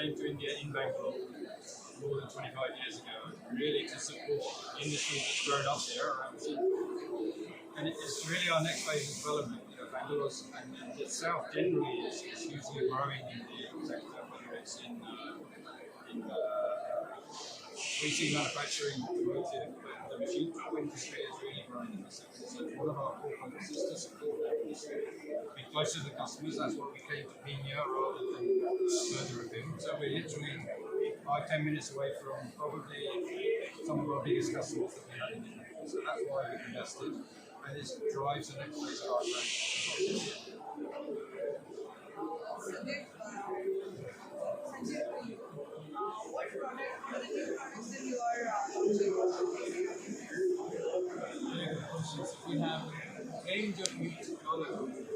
came to India in Bangalore more than 25 years ago, really to support industry that's grown up there around food. And it's really our next phase of development. You know, Bangalore and the south generally is hugely growing in the sector, whether it's in PC manufacturing, automotive, the machine tool industry is really growing in the sector. So one of our core focuses is to support that industry, be closer to the customers. That's why we came to Pina rather than further afield. So we're literally 5-10 minutes away from probably some of our biggest customers that we have in India. So that's why we've invested, and this drives the next phase of our growth. Sanjeev, what are the new products that you are launching? We have a range of new technologies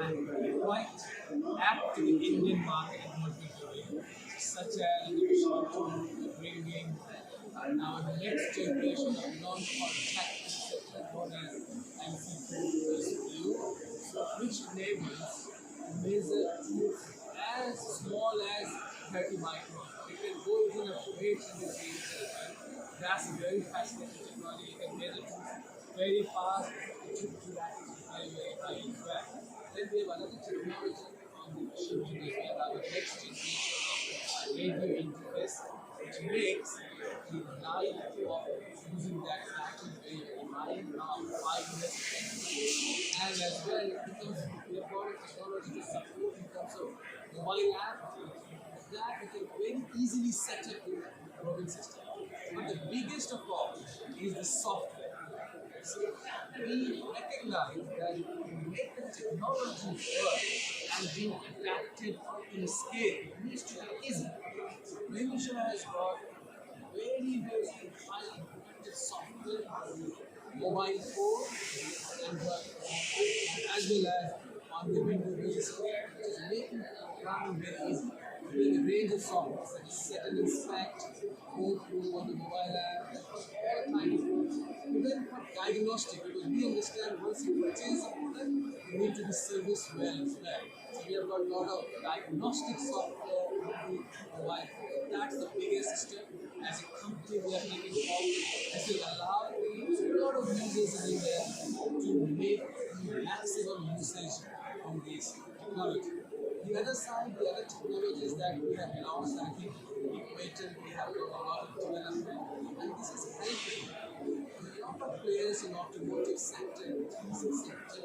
and quite apt to the Indian market in what we're doing, such as the machine tool, bringing now the next generation of non-contact receptor bodies and CPU, which enables to measure tools as small as 30 microns. It can go even a weight in the range. That's a very fascinating technology. You can measure tools very fast, the chip to that is very, very high as well. Then we have another technology on the machine tool. We have our next generation of radio interface, which makes the life of using that actually very, very high, now 5 minutes. And as well, it becomes we have got a technology to support in terms of mobile app that we can very easily set up in the roving system. But the biggest of all is the software. So we recognize that to make the technology work and be adapted in a scale needs to be easy. Renishaw has got very, very highly implemented software on the mobile phone and as well as on the Windows screen, which is making programming very easy. With a range of software such as set and inspect, go through on the mobile app, all kinds of things. Even for diagnostic, because we understand once you purchase a product, you need to be serviced well as well. So we have got a lot of diagnostic software on the mobile phone. That's the biggest step. As a company, we are taking forward. This will allow a lot of users in there to make the maximum usage on this technology. The other side, the other technologies that we have launched, I think we have done a lot of development, and this is helping a lot of players in automotive sector, 3C sector,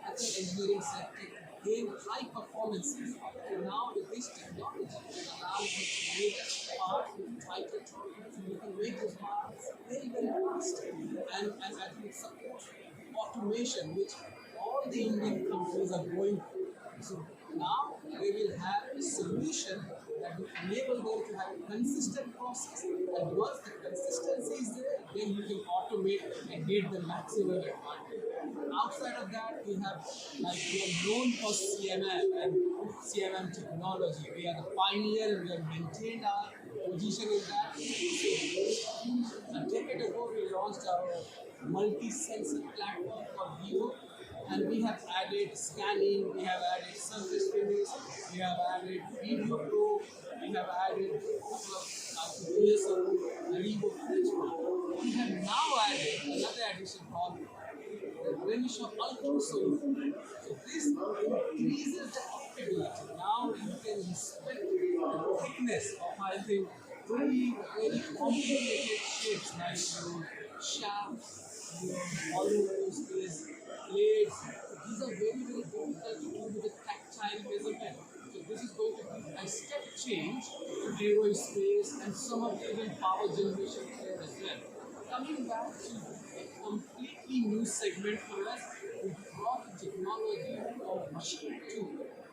other engineering sector to gain high performances. So now with this technology, it allows you to make parts with tighter tolerance, so you can make those parts very, very fast. And I think it supports automation, which all the Indian companies are going through. So now they will have a solution that will enable them to have a consistent process, and once the consistency is there, then you can automate and get the maximum advantage. Outside of that, we are known for CMM and CMM technology. We are the pioneer and we have maintained our position in that. So a decade ago, we launched our multi-sensor platform for Vivo. And we have added scanning, we have added surface finish, we have added video pro, we have added a couple of DSO, Revo French. We have now added another addition called the Renishaw Ultra solution. So this increases the capability. Now you can inspect the thickness of, I think, very, very complicated shapes like shafts, hollows, blades. These are very, very difficult to do with a tactile measurement. So this is going to be a step change to aerospace and some of the even power generation there as well. Coming back to a completely new segment for us, we brought the technology of machine tool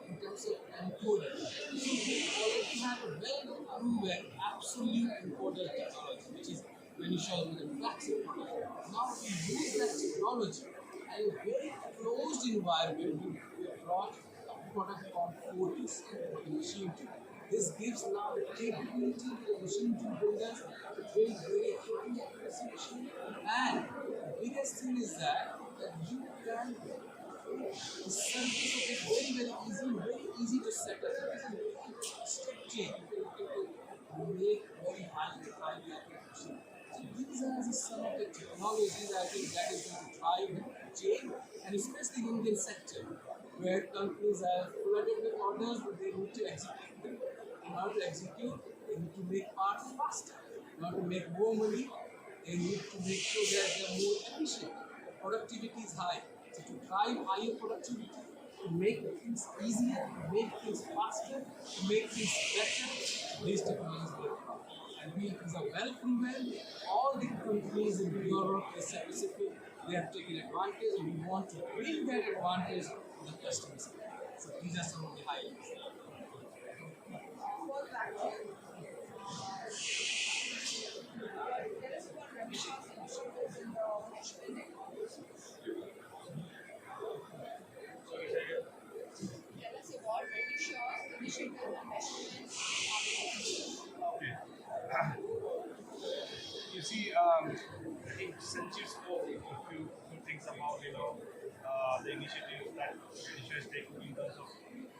in terms of encoder. So we already have a well-proven absolute encoder technology, which is Renishaw with a flagship product. Now we use that technology and in a very closed environment, we have brought a product called Fortis, the machine tool. This gives now the capability to the machine tool builders to build very accuracy machine. And the biggest thing is that you can the surface of it very, very easy to set up. This is a step change. You make very highly accurate machines. So these are some of the technologies I think that is going to drive the change, and especially in the Indian sector, where companies are flooded with orders, but they need to execute them. In order to execute, they need to make parts faster. In order to make more money, they need to make sure that they're more efficient. Productivity is high. So to drive higher productivity, to make things easier, to make things faster, to make things better, these technologies will come. And we are well proven. All the companies in Europe, Asia Pacific, they have taken advantage, and we want to bring that advantage to the customers. So these are some of the highlights. For vacuum, tell us about Renishaw's initiatives in the building. Tell us about Renishaw's initiatives and measurements. Okay. You see, I think Sanjeev spoke a few good things about the initiative that Renishaw is taking in terms of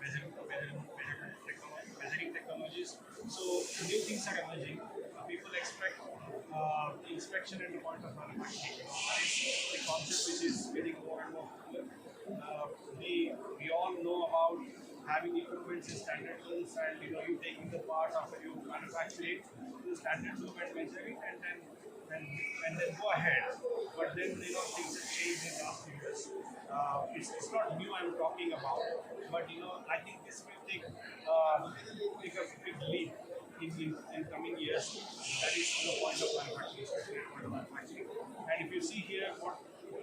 measuring technologies. So new things are emerging. People expect inspection at the point of manufacturing. That is the concept which is getting more and more popular. We all know about having equipment in standard tools, and you taking the part after you manufacture it to the standard tool and measure it, and then go ahead. But then things have changed in the last few years. It's not new I'm talking about, but I think this will take a big leap in coming years. That is the point of manufacturing, especially at point of manufacturing. And if you see here,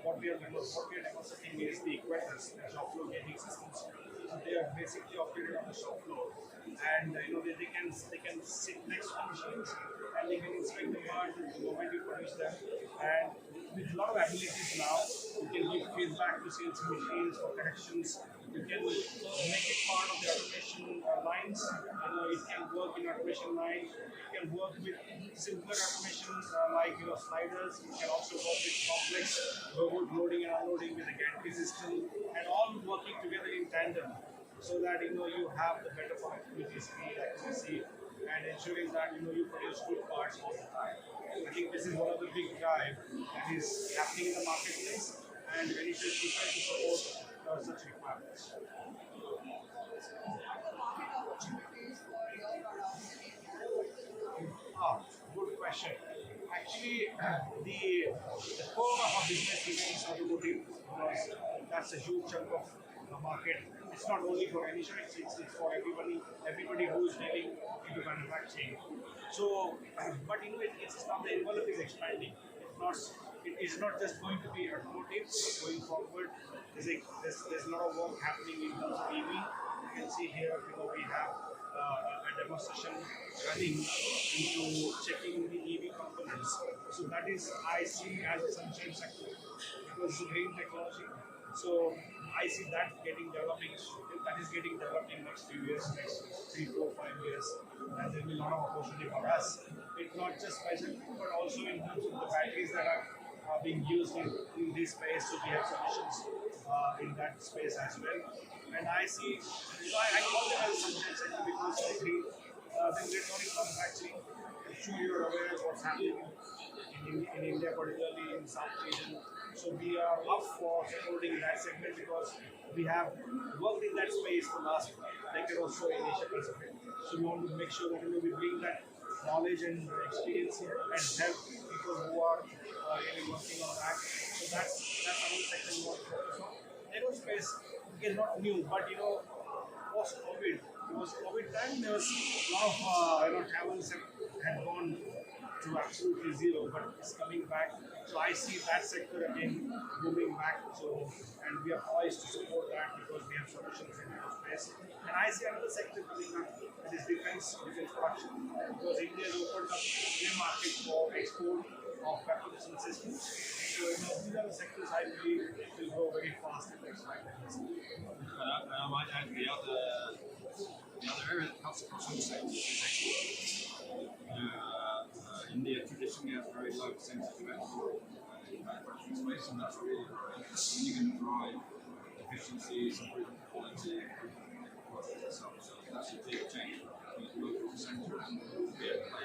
what we are demonstrating is the equators, the shop floor gauging systems. So they are basically operated on the shop floor, and they can sit next to the machines, and they can inspect the parts the moment you produce them. And with a lot of abilities now, you can give feedback to CNC machines for corrections. You can make it part of the automation lines. It can work in automation lines. It can work with simpler automation like sliders. It can also work with complex robot loading and unloading with a gantry system, and all working together in tandem, so that you have the better productivity, speed, accuracy, and ensuring that you produce good parts all the time. I think this is one of the big drive that is happening in the marketplace, and Renishaw is prepared to support such requirements. What are the market opportunities for your products in India? Good question. Actually, the core of our business remains automotive, because that's a huge chunk of the market. It's not only for Renishaw, it's for everybody who is dealing into manufacturing. So, but it's not, the envelope is expanding. It is not just going to be automotive going forward. There's a lot of work happening in terms of EV. You can see here, we have a demonstration running into checking the EV components. So that is, I see as a sunshine sector, because it's a green technology. So I see that is getting developed in next few years, next 3, 4, 5 years, and there will be a lot of opportunity for us. It's not just measurement, but also in terms of the batteries that are being used in this space. So we have solutions in that space as well. And I see, I call them as sunshine sector, because I think when electronic manufacturing, I'm sure you're aware of what's happening in India, particularly in South Asian. So we are up for supporting that segment, because we have worked in that space for the last decade or so in Asia Pacific. So we want to make sure that we bring that knowledge and experience here and help people who are really working on that. So that's another sector we want to focus on. Aerospace is not new, but post-COVID, because COVID time there was a lot of travels had gone to absolutely zero, but it's coming back. So I see that sector again moving back. So, and we are poised to support that, because we have solutions in aerospace. And I see another sector coming up, that is defense production, because India has opened up new market for export of weapons and systems. So these are the sectors I believe will grow very fast in the next 5 years. And I might add the other area that cuts across all sectors is export. India traditionally has a very low percentage of export in manufacturing space, and that's really growing. When you can drive efficiencies, improve quality, improve products itself. So that's a big change from the local sector and Yeah.